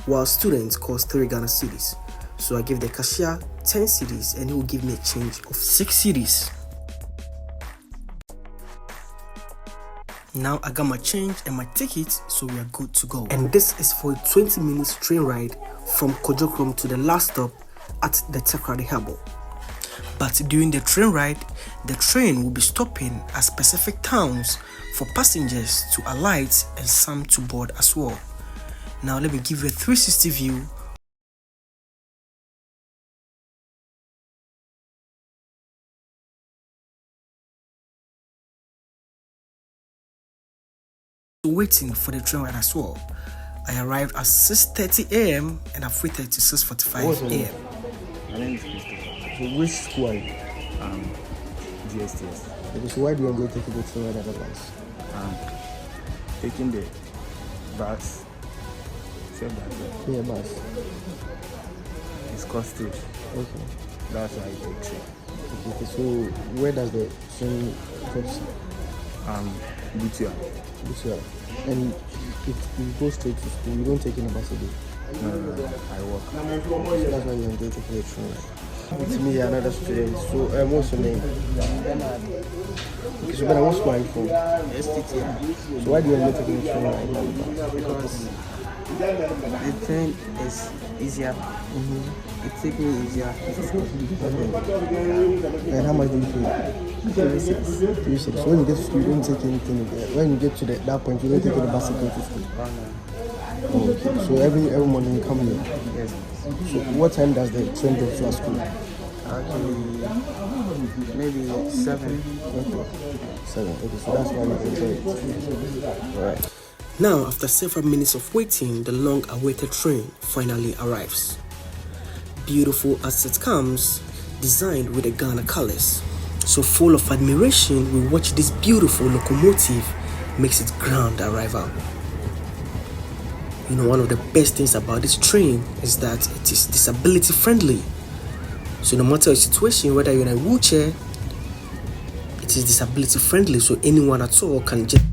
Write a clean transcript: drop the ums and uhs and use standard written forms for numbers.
while students cost 3 Ghana cedis. So I give the cashier 10 cedis and he will give me a change of 6 cedis. Now I got my change and my ticket, so we are good to go. And this is for a 20 minutes train ride from Kojokrom to the last stop at the Takoradi Harbour. But during the train ride, the train will be stopping at specific towns for passengers to alight and some to board as well. Now let me give you a 360 view waiting for the train ride as well. I arrived at 6:30 a.m. and I've waited to 6:45 a.m. My name is Christopher. So which school are you? DSTS. Okay, so why do you enjoy taking the train ride at advance? Taking the bus. Except that Yeah, bus. it's costage. Okay. That's why I take train. Okay, so where does the train drop you? Butia. This way. And if you go straight to school, you don't take any bus a day. No, I walk. So that's why you enjoy taking the train ride. To me, another student. So what's your name? Okay, so Ben, what school are you from? STTI. So why do you enjoy taking the train ride? Because the train is easier. It takes me easier to school. And how much do you pay? 36. 36. So when you get to school, you don't take anything. When you get to that point, you don't take any bus to go to school. Oh, okay. So every morning you come here. Yes. So what time does the train drop to our school? Actually, maybe 7. Okay. 7. Okay, so that's why you enjoy it. Alright. Now, after several minutes of waiting, the long-awaited train finally arrives. Beautiful as it comes, designed with the Ghana colors. So full of admiration, we watch this beautiful locomotive makes its grand arrival. You know, one of the best things about this train is that it is disability friendly. So no matter your situation, whether you're in a wheelchair, it is disability friendly, so anyone at all can just